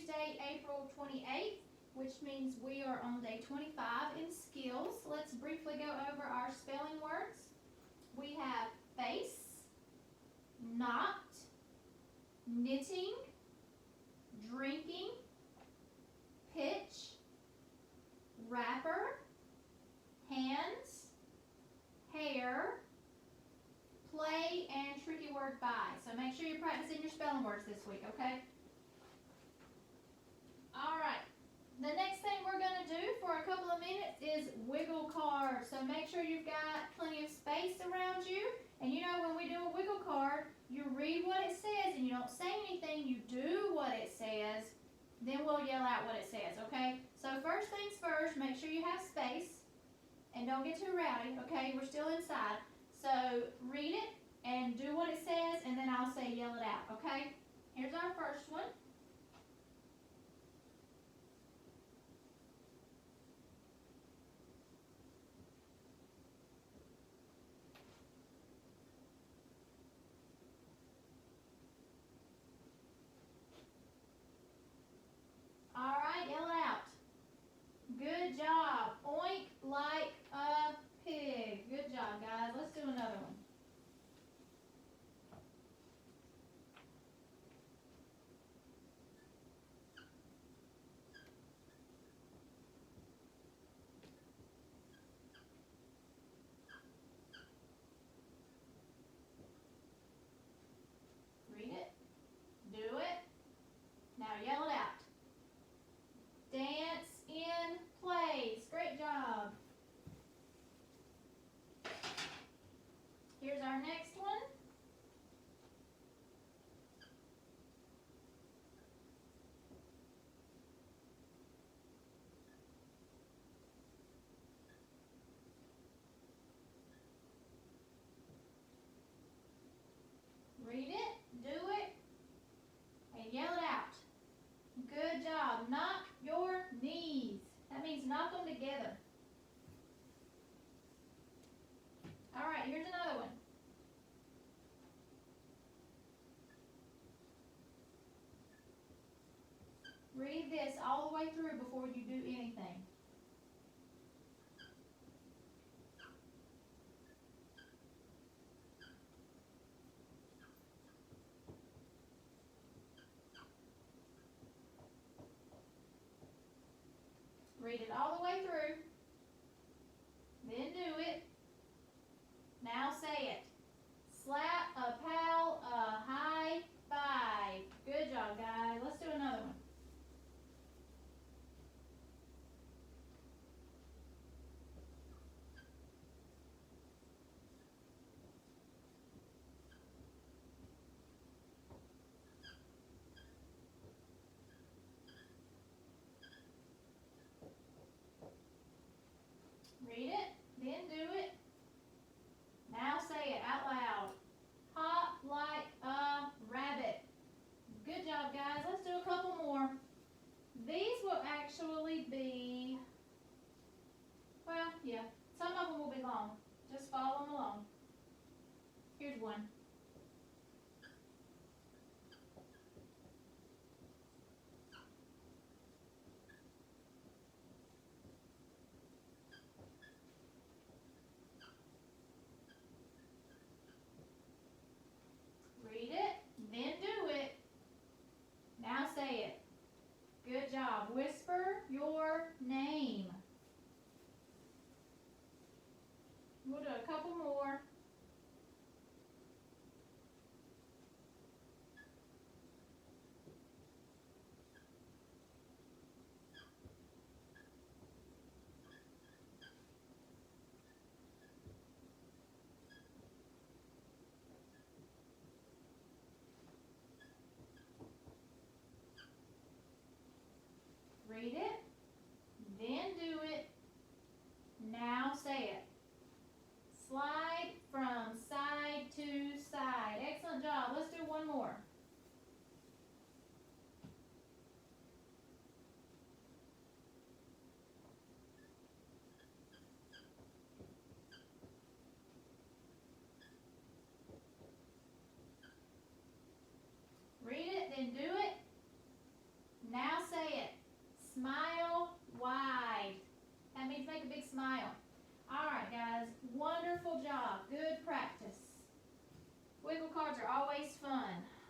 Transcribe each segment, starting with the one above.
Tuesday, April 28th, which means we are on day 25 in skills. Let's briefly go over our spelling words. We have face, not, knitting, drinking, pitch, wrapper, hands, hair, play, and tricky word by. So make sure you're practicing your spelling words this week, okay? All right. The next thing we're going to do for a couple of minutes is wiggle card. So make sure you've got plenty of space around you. And you know when we do a wiggle card, you read what it says and you don't say anything. You do what it says. Then we'll yell out what it says, okay? So first things first, make sure you have space. And don't get too rowdy, okay? We're still inside. So read it and do what it says, and then I'll say yell it out, okay? Here's our first one. All right, yell it out. Good job. Oink like a pig. Good job, guys. Let's do another one. Read it. Do it. Now yell it out. Dance in place. Great job. Here's our next one. Read it, do it, and yell it out. Good job. Knock your knees. That means knock them together. All right, here's another one. Read this all the way through before you do anything. Read it all the way through. Then do it. Now say it. Slap a pal a high five. Good job, guys. Let's do another one. Read it, then do it. Now say it out loud. Hop like a rabbit. Good job, guys. Let's do a couple more. These will actually be, well, yeah, some of them will be long. Just follow them along. Here's one. Read it, then do it. Now say it. Good job. Whisper your name. We'll do a couple more. Read it, then do it. Now say it. Slide from side to side. Excellent job. Let's do one more. Read it, then do it. Now cards are always fun.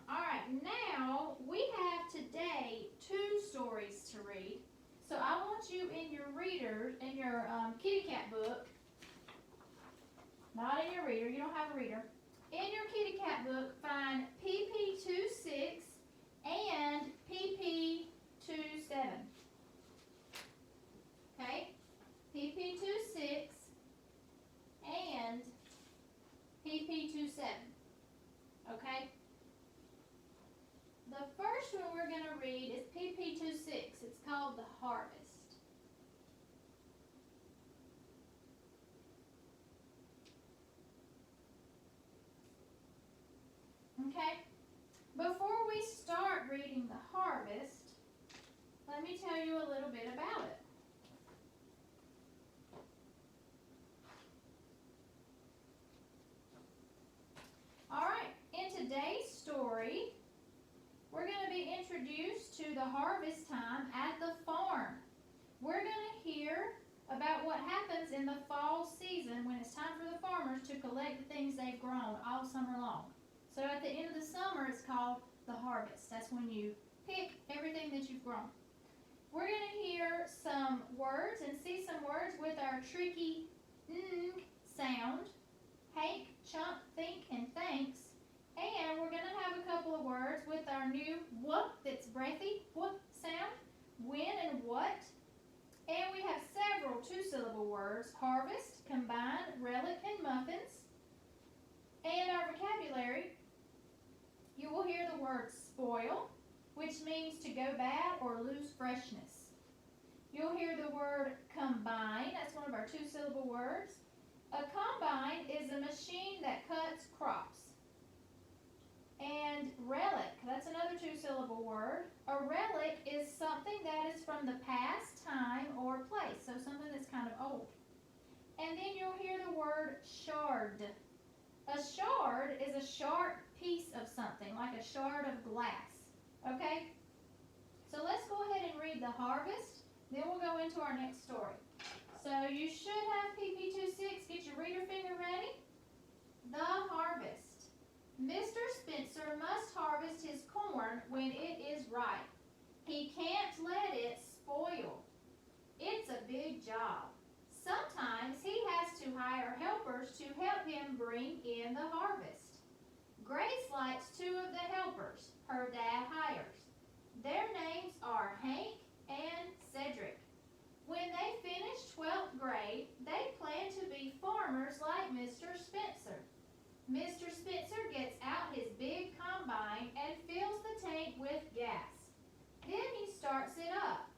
Alright, now we have today 2 stories to read. So I want you in your kitty cat book, not in your reader, you don't have a reader. In your kitty cat book, find PP26 and PP27. Okay? PP26 and PP27. Okay? The first one we're going to read is PP26. It's called The Harvest. Okay? Before we start reading The Harvest, let me tell you a little bit about it. Alright, in today's story, we're going to be introduced to the harvest time at the farm. We're going to hear about what happens in the fall season when it's time for the farmers to collect the things they've grown all summer long. So at the end of the summer, it's called the harvest. That's when you pick everything that you've grown. We're going to hear some words and see some words with our tricky ng sound. Hank, chunk, think, and thanks. And we're going to have a couple of words with our new w that's breathy, w sound, when and what. And we have several 2-syllable words, harvest, combine, relic, and muffins. And our vocabulary, you will hear the word spoil, which means to go bad or lose freshness. You'll hear the word combine, that's one of our 2-syllable words. A combine is a machine that cuts crops. And relic, that's another 2-syllable word. A relic is something that is from the past time or place, so something that's kind of old. And then you'll hear the word shard. A shard is a sharp piece of something, like a shard of glass. Okay? So let's go ahead and read The Harvest, then we'll go into our next story. So you should have PP26. Get your reader finger ready. The Harvest. Mr. Spencer must harvest his corn when it is ripe. He can't let it spoil. It's a big job. Sometimes he has to hire helpers to help him bring in the harvest. Grace likes 2 of the helpers her dad hires. Their names are Hank and Cedric. When they finish 12th grade, they plan to be farmers like Mr. Spencer. Mr. Spencer gets out his big combine and fills the tank with gas. Then he starts it up.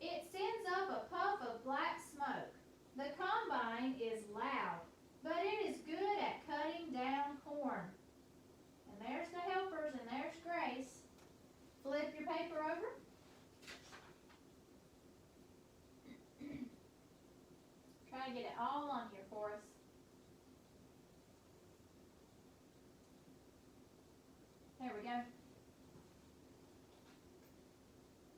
It sends up a puff of black smoke. The combine is loud, but it is good at cutting down corn. And there's the helpers, and there's Grace. Flip your paper over. Try to get it all on here for us. There we go.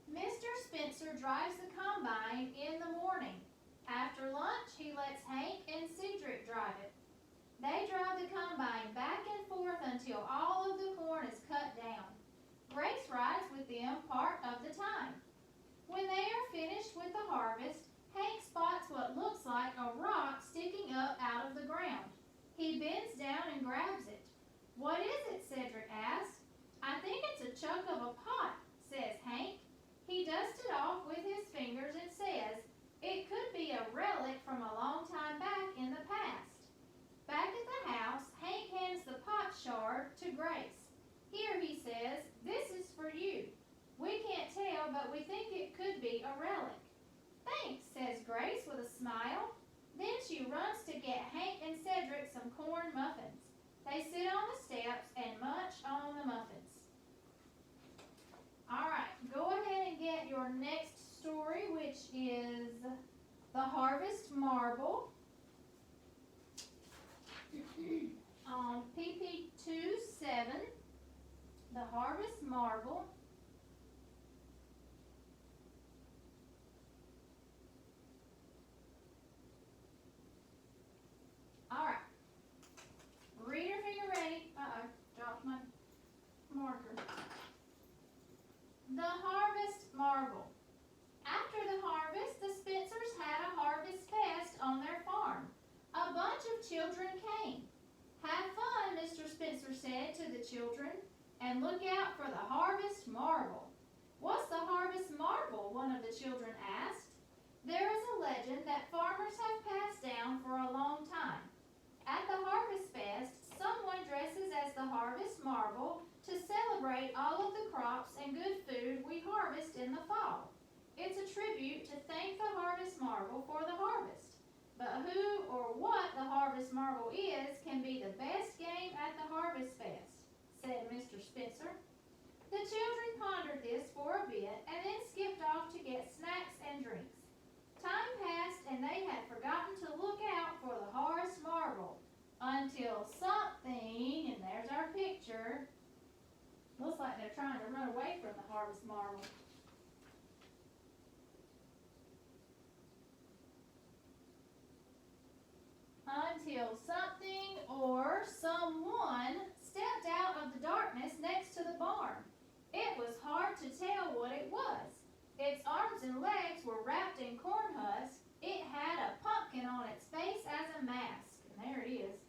Mr. Spencer drives the combine in the morning. After lunch, he lets Hank and Cedric drive it. They drive the combine back and forth until all of the corn is cut down. Grace rides with them part of the time. When they are finished with the harvest, Hank spots what looks like a rock sticking up out of the ground. He bends down and grabs it. What is it? Cedric asks. I think it's a chunk of a pot, says Hank. He dusts it off with his fingers and says, it could be a relic from a long time back in the past. Back at the house, Hank hands the pot shard to Grace. Here, he says, this is for you. We can't tell, but we think it could be a relic. Thanks, says Grace with a smile. Then she runs to get Hank and Cedric some corn muffins. They sit on the steps and munch on the muffins. All right, go ahead and get your next story, which is The Harvest Marble. On PP27, The Harvest Marble. All right. Reader finger ready. Uh-oh, dropped my marker. The harvest marvel. After the harvest, the Spencers had a harvest fest on their farm. A bunch of children came. "Have fun," Mr. Spencer said to the children, "and look out for the harvest marvel." "What's the harvest marvel?" one of the children asked. There is a legend that farmers have passed down for a long time. At the harvest fest, someone dresses as the harvest marvel to celebrate all of the crops and good food we harvest in the fall. It's a tribute to thank the harvest marvel for the harvest. But who or what the harvest marvel is can be the best game at the harvest fest, said Mr. Spencer. The children pondered this for a bit and then skipped off to get snacks and drinks. Time passed and they had forgotten to look out for the harvest marvel until something, and there's our picture, looks like they're trying to run away from the harvest marvel. Until something or someone stepped out of the darkness next to the barn. It was hard to tell what it was. Its arms and legs were wrapped in corn husks. It had a pumpkin on its face as a mask. And there it is.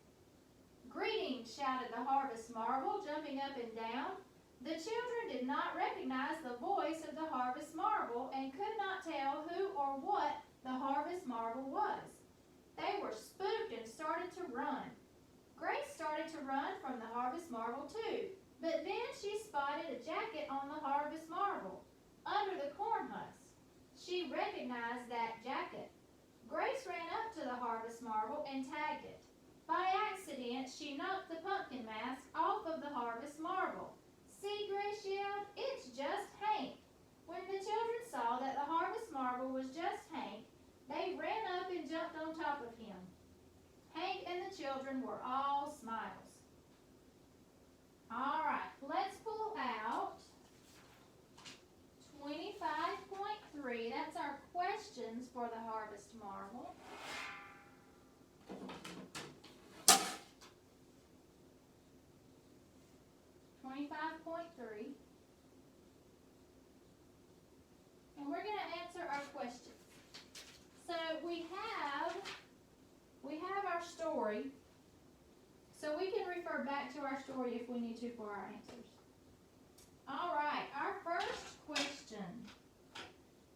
"Greetings," shouted the harvest marvel, jumping up and down. The children did not recognize the voice of the harvest marvel and could not tell who or what the harvest marvel was. They were spooked and started to run. Grace started to run from the harvest marvel too, but then she spotted a jacket on the harvest marvel, under the corn husks. She recognized that jacket. Grace ran up to the harvest marvel and tagged it. By accident, she knocked the pumpkin mask off of the harvest marvel. "See," Grace yelled, "it's just Hank." When the children saw that the harvest marvel was just Hank, they ran up and jumped on top of him. Hank and the children were all smiles. All right, let's pull out 25.3. That's our questions for the harvest marvel. .3. And we're going to answer our questions. So we have our story. So we can refer back to our story if we need to for our answers. All right, our first question.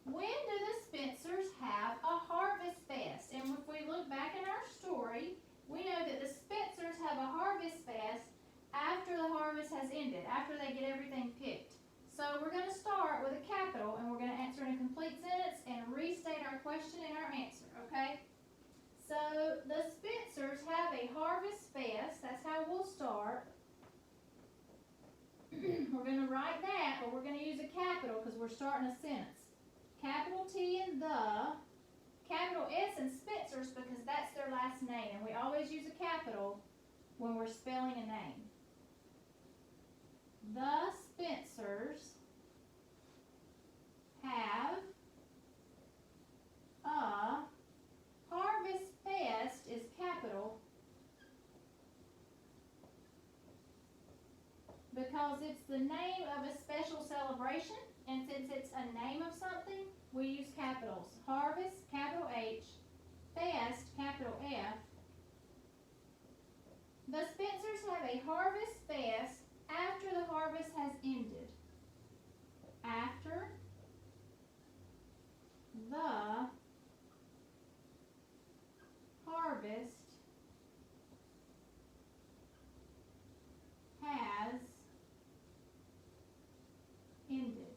When do the Spencers have a harvest fest? And if we look back in our story, we know that the Spencers have a harvest fest after the harvest has ended, after they get everything picked. So we're going to start with a capital, and we're going to answer in a complete sentence and restate our question and our answer, okay? So the Spencers have a harvest fest. That's how we'll start. We're going to write that, but we're going to use a capital because we're starting a sentence. Capital T in the, capital S in Spencers because that's their last name, and we always use a capital when we're spelling a name. The Spencers have a harvest fest is capital because it's the name of a special celebration, and since it's a name of something, we use capitals. Harvest, capital H, fest, capital F. The Spencers have a harvest fest after the harvest has ended. After the harvest has ended.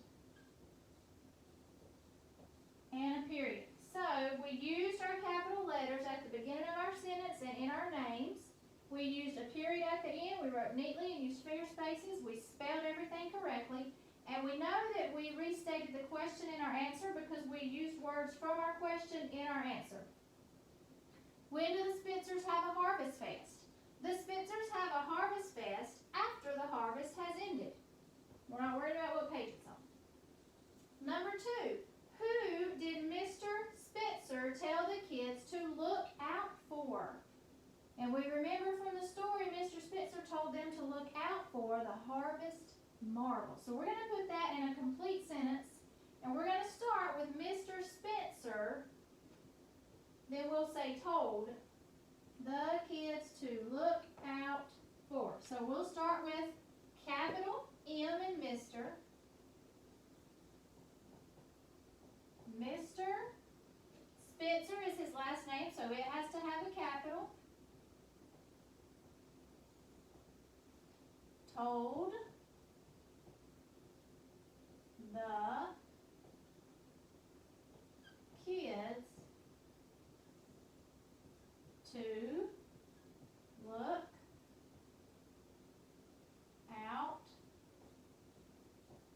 And a period. So we used our capital letters at the beginning of our sentence and in our names. We used a period at the end. We wrote neatly and used figure spaces. We spelled everything correctly. And we know that we restated the question in our answer because we used words from our question in our answer. When do the Spencers have a harvest fest? The Spencers have a harvest fest after the harvest has ended. We're not worried about what page it's on. Number 2, who did Mr. Spencer tell the kids to look out for? And we remember from the story, Mr. Spencer told them to look out for the harvest marvel. So we're going to put that in a complete sentence, and we're going to start with Mr. Spencer. Then we'll say told the kids to look out for. So we'll start with capital M in Mr. Mr. Spencer is his last name, so it has to have a capital. Told the kids to look out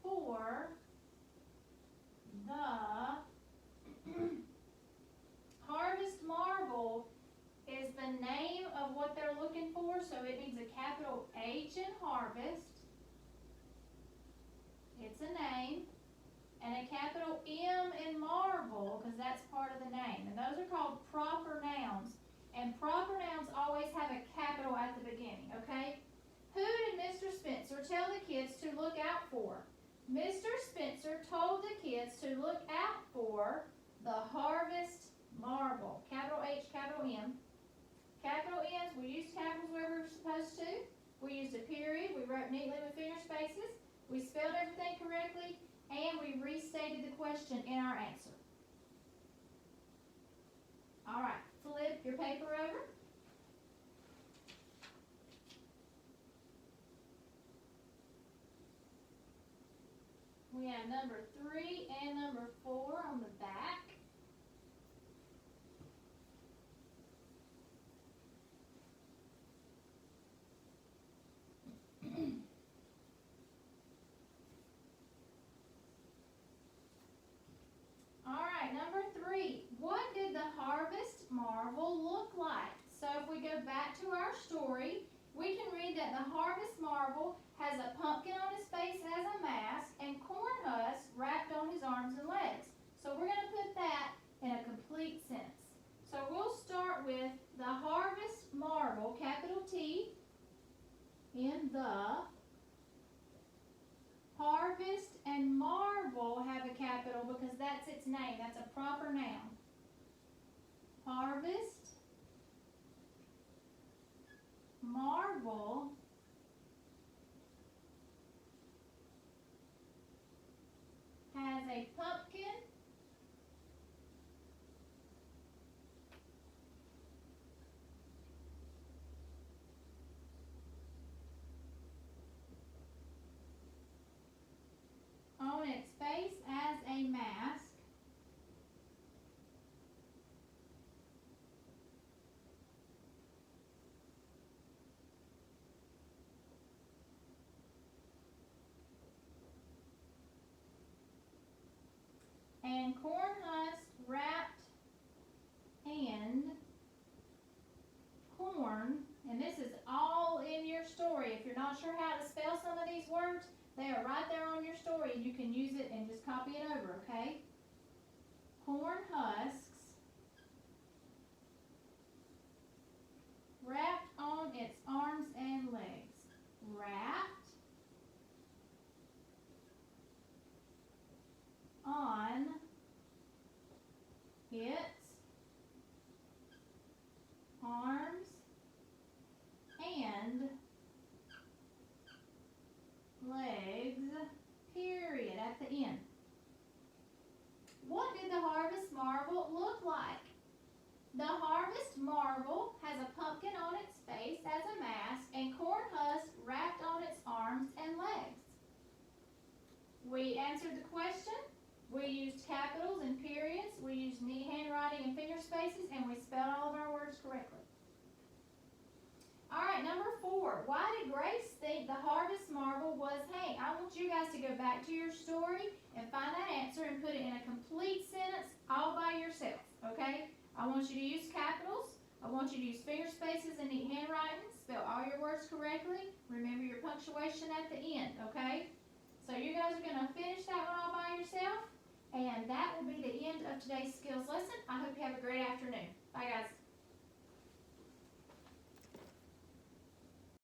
for the Harvest Marvel is the name of what they're looking for, so it needs a capital H in harvest. It's a name. And a capital M in marvel, because that's part of the name. And those are called proper nouns. And proper nouns always have a capital at the beginning, okay? Who did Mr. Spencer tell the kids to look out for? Mr. Spencer told the kids to look out for the Harvest Marvel. Capital H, capital M. Capital M's, we used capitals where we were supposed to. We used a period. We wrote neatly with finger spaces. We spelled everything correctly. And we restated the question in our answer. All right, flip your paper over. We have number 3 and number 4 on the back. Number 3, what did the Harvest Marvel look like? So if we go back to our story, we can read that the Harvest Marvel has a pumpkin on his face as a mask and corn husks wrapped on his arms and legs. So we're going to put that in a complete sentence. So we'll start with the Harvest Marvel, capital T, in the Harvest and Marvel have a capital because that's its name. That's a proper noun. Harvest, Marvel, has a pumpkin on its face as a mask. And corn husks wrapped and corn, and this is all in your story. If you're not sure how to spell some of these words, they are right there on your story, and you can use it and just copy it over, okay? Corn husks wrapped on its arms and legs. Wrapped on its arms and legs, period, at the end. What did the Harvest Marvel look like? The Harvest Marvel has a pumpkin on its face as a mask and corn husks wrapped on its arms and legs. We answered the question. We used capitals and periods. We used neat handwriting and finger spaces, and we spelled all of our words correctly. All right, number 4. Why did Grace think the Harvest Marvel was Hank? I want you guys to go back to your story and find that answer and put it in a complete sentence all by yourself, okay? I want you to use capitals. I want you to use finger spaces and neat handwriting. Spell all your words correctly. Remember your punctuation at the end, okay? So you guys are going to finish that one all by yourself. And that will be the end of today's skills lesson. I hope you have a great afternoon. Bye, guys.